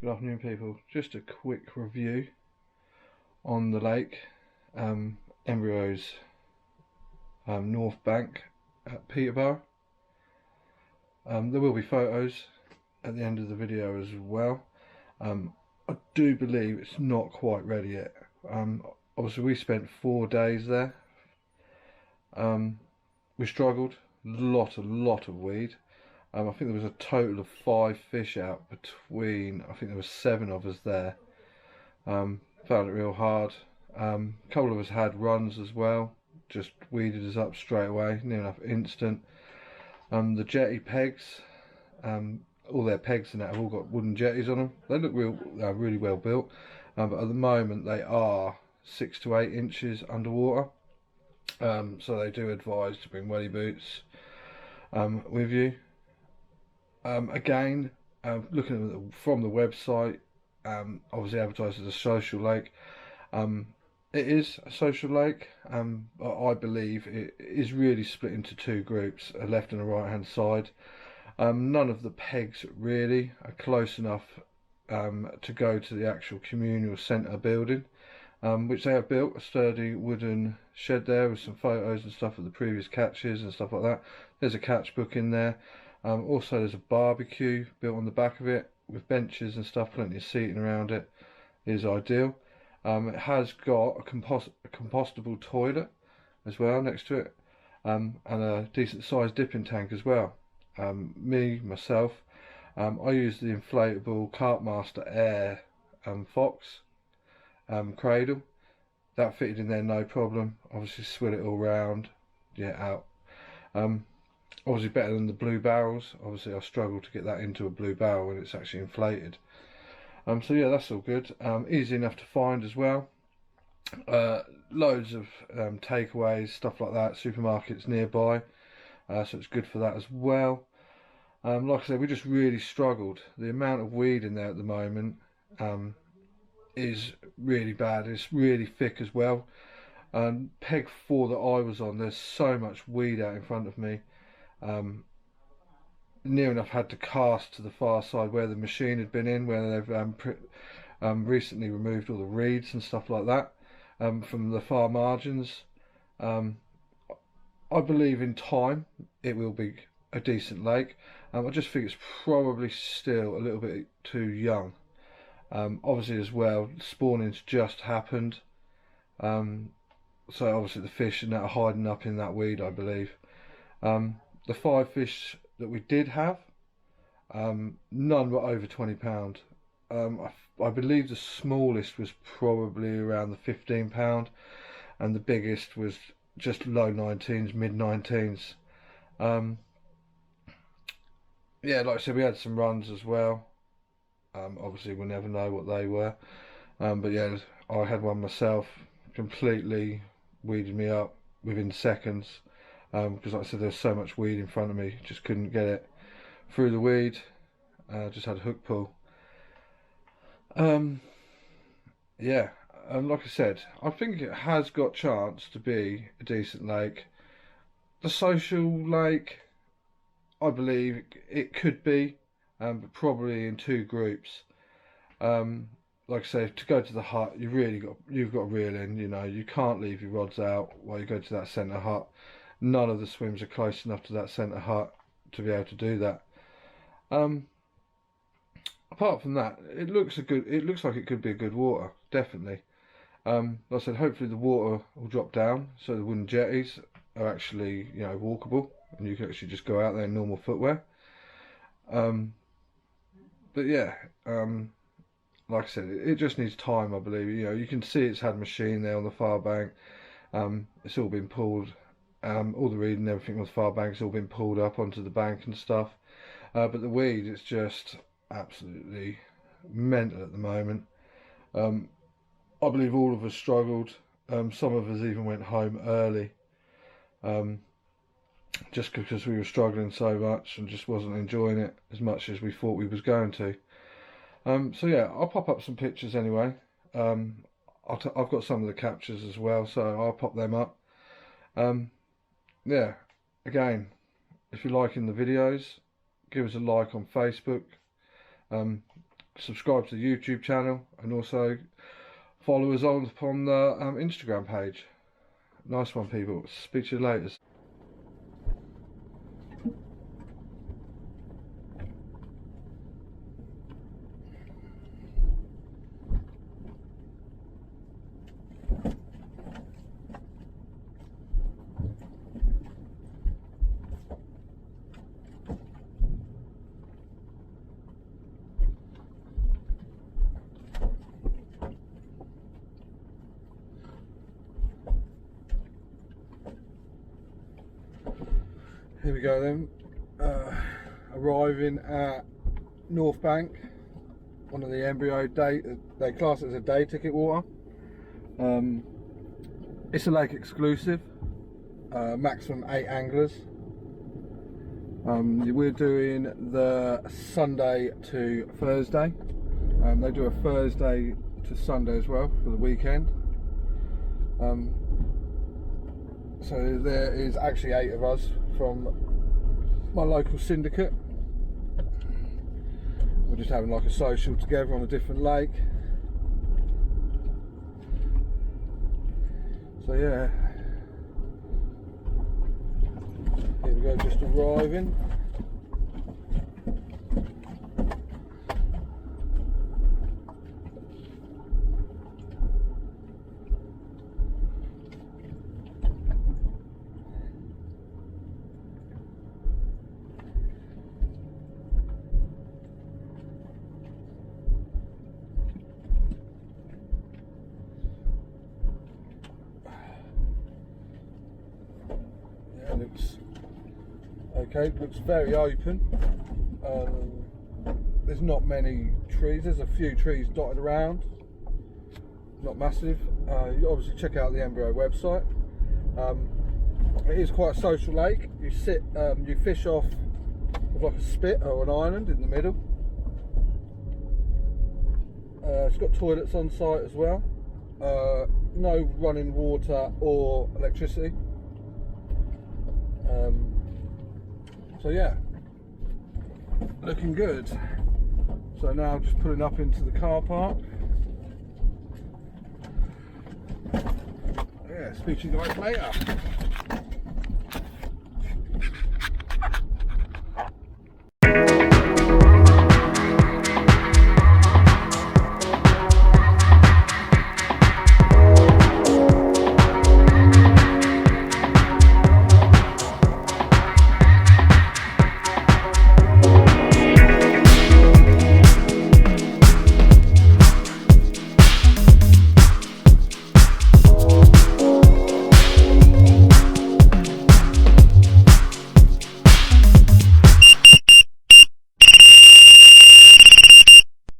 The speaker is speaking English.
Good afternoon, people. Just a quick review on the lake, EMBRYO's north bank at Peterborough. There will be photos at the end of the video as well. I do believe it's not quite ready yet. Obviously we spent 4 days there. We struggled, a lot of weed. I think there was a total of 5 fish out between, I think there were 7 of us there. Found it real hard. A couple of us had runs as well, just weeded us up straight away, near enough instant. The jetty pegs, all their pegs and that have all got wooden jetties on them. They look really well built, but at the moment they are 6 to 8 inches underwater. So they do advise to bring welly boots with you. Again, looking at from the website, obviously advertised as a social lake. It is a social lake, but I believe it is really split into 2 groups, a left and a right hand side. None of the pegs really are close enough to go to the actual communal centre building, which they have built a sturdy wooden shed there with some photos and stuff of the previous catches and stuff like that. There's a catch book in there. Also there's a barbecue built on the back of it with benches and stuff, plenty of seating around it. It is ideal. It has got a compostable toilet as well next to it, and a decent sized dipping tank as well. Myself, I use the inflatable Carp Air Fox cradle. That fitted in there no problem. Obviously swill it all round, out. Obviously better than the blue barrels. Obviously I struggle to get that into a blue barrel when it's actually inflated. So yeah, that's all good. Easy enough to find as well. Loads of takeaways, stuff like that, supermarkets nearby, so it's good for that as well. Like I said, we just really struggled. The amount of weed in there at the moment is really bad. It's really thick as well. Peg 4 that I was on, there's so much weed out in front of me. Near enough had to cast to the far side where the machine had been in, where they've recently removed all the reeds and stuff like that from the far margins. I believe in time it will be a decent lake. I just think it's probably still a little bit too young. Obviously as well, spawning's just happened, so obviously the fish and that are hiding up in that weed, I believe. The 5 fish that we did have, none were over £20. I believe the smallest was probably around the £15, and the biggest was just low 19s, mid 19s. Yeah, like I said, we had some runs as well. Obviously we'll never know what they were, but yeah, I had one myself, completely weeded me up within seconds. Because like I said, there's so much weed in front of me, just couldn't get it through the weed. Just had a hook pull. Yeah, and like I said, I think it has got chance to be a decent lake. The social lake, I believe it could be, but probably in 2 groups. Like I say, to go to the hut, you've got to reel in. You can't leave your rods out while you go to that centre hut. None of the swims are close enough to that centre hut to be able to do that. Apart from that, it looks like it could be a good water, definitely. Like I said, hopefully the water will drop down so the wooden jetties are actually walkable, and you can actually just go out there in normal footwear. But yeah, like I said, it just needs time, I believe. You can see it's had a machine there on the far bank. It's all been pulled. All the reed and everything on the far bank's all been pulled up onto the bank and stuff. But the weed is just absolutely mental at the moment. I believe all of us struggled. Some of us even went home early, just because we were struggling so much and just wasn't enjoying it as much as we thought we was going to. So yeah, I'll pop up some pictures anyway. I've got some of the captures as well, so I'll pop them up. Yeah, again, if you're liking the videos, give us a like on Facebook. subscribe to the YouTube channel, and also follow us on the Instagram page. Nice one, people. Speak to you later. Here we go then, arriving at North Bank, one of the EMBRYO day, they class it as a day ticket water. It's a lake exclusive, maximum 8 anglers. We're doing the Sunday to Thursday. They do a Thursday to Sunday as well for the weekend. So there is actually 8 of us from my local syndicate. We're just having like a social together on a different lake. So yeah, here we go, just arriving. Looks okay, looks very open. There's not many trees, there's a few trees dotted around, not massive. You obviously check out the EMBRYO website. It is quite a social lake. You sit, you fish off with like a spit or an island in the middle. It's got toilets on site as well. No running water or electricity. So yeah, looking good. So now just pulling up into the car park. Yeah, speak to you guys later.